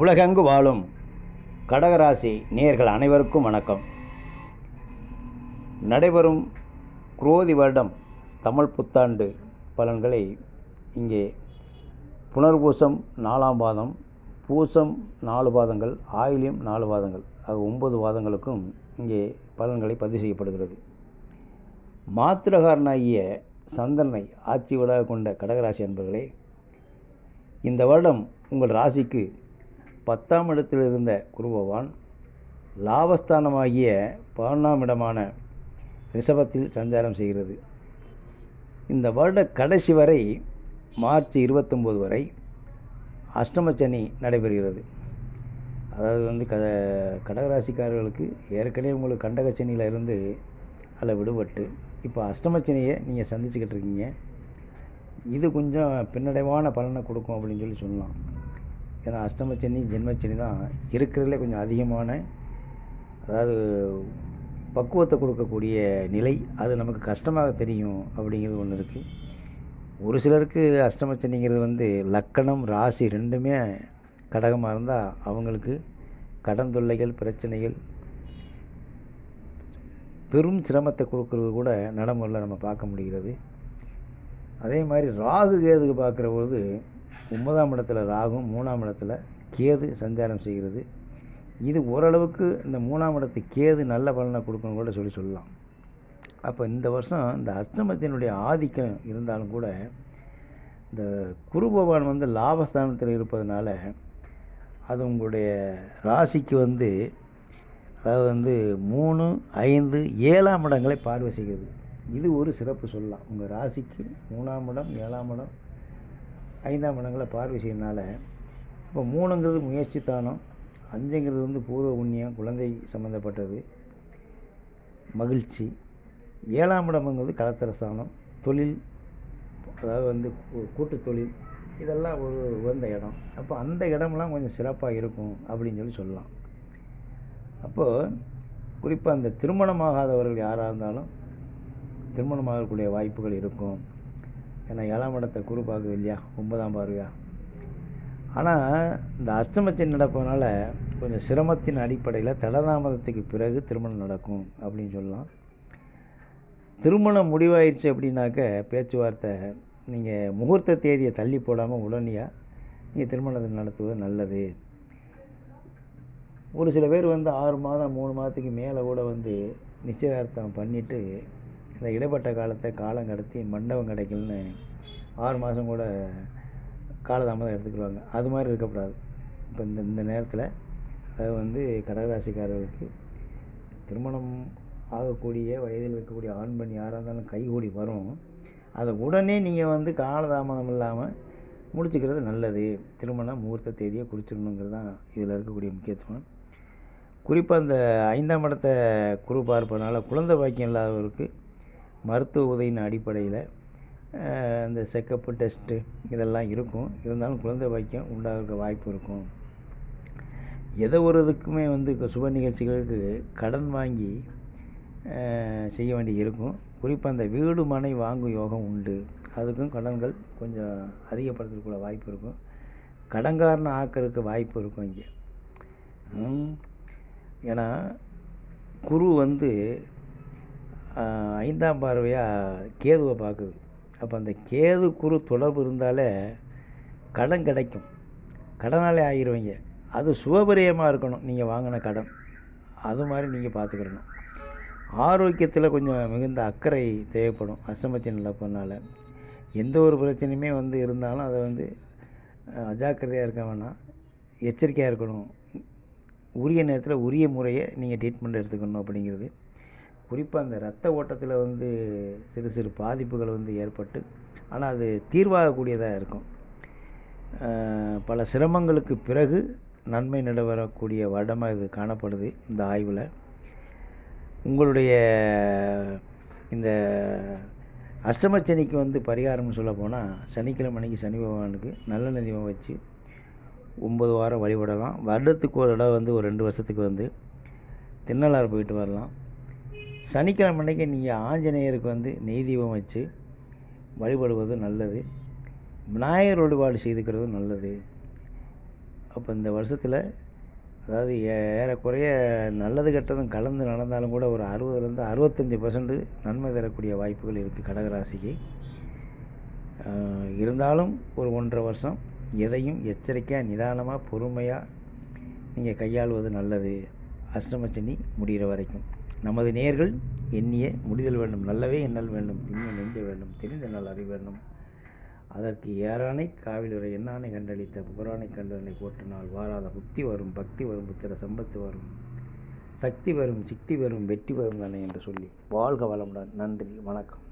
உலகெங்கு வாழும் கடகராசி நேயர்கள் அனைவருக்கும் வணக்கம். நடைபெறும் குரோதி வருடம் தமிழ் புத்தாண்டு பலன்களை இங்கே புனர்பூசம் 4ஆம் பாதம், பூசம் 4 பாதங்கள், ஆயில்யம் 4 பாதங்கள், அது 9 பாதங்களுக்கும் இங்கே பலன்களை பதிவு செய்யப்படுகிறது. மாத்திரகாரனாகிய சந்திரனை ஆட்சி வீடாக கொண்ட கடகராசி அன்பர்களே, இந்த வருடம் உங்கள் ராசிக்கு 10ஆம் இடத்தில் இருந்த குரு பகவான் லாபஸ்தானமாகிய 11ஆம் இடமான ரிஷபத்தில் சஞ்சாரம் செய்கிறது. இந்த வருட கடைசி வரை மார்ச் 29 வரை அஷ்டமச்சனி நடைபெறுகிறது. அதாவது கடகராசிக்காரர்களுக்கு ஏற்கனவே உங்களுக்கு கண்டகச்சனியில் இருந்து அதில் விடுபட்டு இப்போ அஷ்டமச்சனியை நீங்கள் சந்திச்சுக்கிட்டு இருக்கீங்க. இது கொஞ்சம் பின்னடைவான பலனை கொடுக்கும் அப்படின்னு சொல்லலாம். ஏன்னா அஷ்டமச்சனி ஜென்மச்சனி தான் இருக்கிறதுலே கொஞ்சம் அதிகமான, அதாவது பக்குவத்தை கொடுக்கக்கூடிய நிலை. அது நமக்கு கஷ்டமாக தெரியும் அப்படிங்கிறது ஒன்று இருக்குது. ஒரு சிலருக்கு அஷ்டமச்சனிங்கிறது லக்கணம் ராசி ரெண்டுமே கடகமாக இருந்தால் அவங்களுக்கு கடன் தொல்லைகள், பிரச்சனைகள், பெரும் சிரமத்தை கொடுக்கறது கூட நடைமுறையில் நம்ம பார்க்க முடிகிறது. அதே மாதிரி ராகு கேதுக்கு பார்க்குற பொழுது 9ஆம் இடத்துல ராகும், 3ஆம் இடத்துல கேது சஞ்சாரம் செய்கிறது. இது ஓரளவுக்கு இந்த 3ஆம் இடத்து கேது நல்ல பலனை கொடுக்கணும் கூட சொல்லலாம். அப்போ இந்த வருஷம் இந்த அஷ்டமத்தினுடைய ஆதிக்கம் இருந்தாலும் கூட இந்த குரு பகவான் லாபஸ்தானத்தில் இருப்பதனால அது உங்களுடைய ராசிக்கு அதாவது 3, 5, 7ஆம் இடங்களை பார்வை செய்கிறது. இது ஒரு சிறப்பு சொல்லலாம். உங்கள் ராசிக்கு 3ஆம் இடம், 7ஆம் இடம், 5ஆம் இடங்களை பார்வை செய்யறதுனால இப்போ 3ங்கிறது முயற்சி தானம், 5ங்கிறது பூர்வ புண்ணியம், குழந்தை சம்மந்தப்பட்டது, மகிழ்ச்சி, 7ஆம் இடம்ங்கிறது கலத்தர ஸ்தானம், தொழில், அதாவது கூட்டு தொழில், இதெல்லாம் ஒரு உகந்த இடம். அப்போ அந்த இடம்லாம் கொஞ்சம் சிறப்பாக இருக்கும் அப்படின்னு சொல்லலாம். அப்போது குறிப்பாக அந்த திருமணமாகாதவர்கள் யாராக இருந்தாலும் திருமணமாகக்கூடிய வாய்ப்புகள் இருக்கும். ஏன்னா 7ஆம் இடத்தை குரு பார்க்குது இல்லையா, 9ஆம் பார்வையா. ஆனால் இந்த அஷ்டமத்தின் நடப்பதனால கொஞ்சம் சிரமத்தின் அடிப்படையில் தடதாமதத்துக்கு பிறகு திருமணம் நடக்கும் அப்படின்னு சொல்லலாம். திருமணம் முடிவாயிடுச்சு அப்படின்னாக்க பேச்சுவார்த்தை, நீங்கள் முகூர்த்த தேதியை தள்ளி போடாமல் உடனடியாக நீங்கள் திருமணத்தை நடத்துவது நல்லது. ஒரு சில பேர் 6 மாதம் 3 மாதத்துக்கு மேலே கூட நிச்சயதார்த்தம் பண்ணிவிட்டு இந்த இடைப்பட்ட காலத்தை காலம் கடத்தி மண்டபம் கிடைக்கலன்னு 6 மாதம் கூட காலதாமதம் எடுத்துக்கிடுவாங்க. அது மாதிரி இருக்கக்கூடாது. இப்போ இந்த நேரத்தில் அது கடகராசிக்காரர்களுக்கு திருமணம் ஆகக்கூடிய வயதில் இருக்கக்கூடிய ஆண் பெண் யாராக இருந்தாலும் கைகூடி வரும். அதை உடனே நீங்கள் காலதாமதம் இல்லாமல் முடிச்சுக்கிறது நல்லது. திருமண முகூர்த்த தேதியை குறிச்சிடணுங்கிறது தான் இதில் இருக்கக்கூடிய முக்கியத்துவம். குறிப்பாக இந்த 5ஆம் இடத்தை குரு பார்ப்பதனால குழந்தை பாக்கியம் இல்லாதவருக்கு மருத்துவ உதவியின் அடிப்படையில் இந்த செக்கப்பு, டெஸ்ட்டு இதெல்லாம் இருக்கும். இருந்தாலும் குழந்தை பாக்கியம் உண்டாக வாய்ப்பு இருக்கும். எதை ஒரு இதுக்குமே சுப நிகழ்ச்சிகளுக்கு கடன் வாங்கி செய்ய வேண்டி இருக்கும். குறிப்பாக அந்த வீடு மனை வாங்கும் யோகம் உண்டு. அதுக்கும் கடன்கள் கொஞ்சம் அதிகப்படுத்துறதுக்குள்ள வாய்ப்பு இருக்கும். கடன்காரனை ஆக்கிறதுக்கு வாய்ப்பு இருக்கும் இங்கே. ஏன்னா குரு 5ஆம் பார்வையாக கேதுவை பார்க்குது. அப்போ அந்த கேது குரு தொடர்பு இருந்தாலே கடன் கிடைக்கும். கடனாலே ஆகிருவீங்க. அது சுபபரியமாக இருக்கணும். நீங்கள் வாங்கின கடன் அது மாதிரி நீங்கள் பார்த்துக்கிடணும். ஆரோக்கியத்தில் கொஞ்சம் மிகுந்த அக்கறை தேவைப்படும். அஷ்டமச்சனி நடப்பதனால எந்த ஒரு பிரச்சனையுமே இருந்தாலும் அதை அஜாக்கிரதையாக இருக்க வேணாம், எச்சரிக்கையாக இருக்கணும். உரிய நேரத்தில் உரிய முறையை நீங்கள் ட்ரீட்மெண்ட் எடுத்துக்கணும் அப்படிங்கிறது. குறிப்பாக அந்த இரத்த ஓட்டத்தில் சிறு சிறு பாதிப்புகள் ஏற்பட்டு, ஆனால் அது தீர்வாகக்கூடியதாக இருக்கும். பல சிரமங்களுக்கு பிறகு நன்மை நடைபெறக்கூடிய வருடமாக இது காணப்படுது. இந்த ஆய்வில் உங்களுடைய இந்த அஷ்டமச்சனிக்கு பரிகாரம்னு சொல்ல போனால், சனிக்கிழமை அன்றைக்கி சனி பகவானுக்கு நல்லெண்ணெய் தீபம் வச்சு 9 வாரம் வழிபடலாம். வருடத்துக்கு ஒரு இடம் ஒரு 2 வருஷத்துக்கு திருநள்ளாறு போயிட்டு வரலாம். சனிக்கிழமை அன்றைக்கி நீங்கள் ஆஞ்சநேயருக்கு நெய் தீபம் வச்சு வழிபடுவது நல்லது. விநாயகர் வழிபாடு செய்துக்கிறது நல்லது. அப்போ இந்த வருஷத்தில் அதாவது ஏறக்குறைய நல்லது கெட்டதும் கலந்து நடந்தாலும் கூட ஒரு 60லேருந்து 65% நன்மை தரக்கூடிய வாய்ப்புகள் இருக்குது கடகராசிக்கு. இருந்தாலும் ஒரு 1.5 வருஷம் எதையும் எச்சரிக்கையாக நிதானமாக பொறுமையாக நீங்கள் கையாளுவது நல்லது. அஷ்டமச்சனி முடிகிற வரைக்கும் நமது நேர்கள் எண்ணிய முடிதல் வேண்டும், நல்லவே எண்ணல் வேண்டும், இனிய நெஞ்ச வேண்டும், தெரிந்த நாள் அறிய வேண்டும். அதற்கு ஏறானை காவிலுரை எண்ணானை கண்டளித்த புகரானை கண்டனை போற்றினால் வாராத புக்தி வரும், பக்தி வரும், புத்திர சம்பத்து வரும், சக்தி வரும், சித்தி வரும், வெற்றி வரும் தானே என்று சொல்லி வாழ்க வளமுடன். நன்றி, வணக்கம்.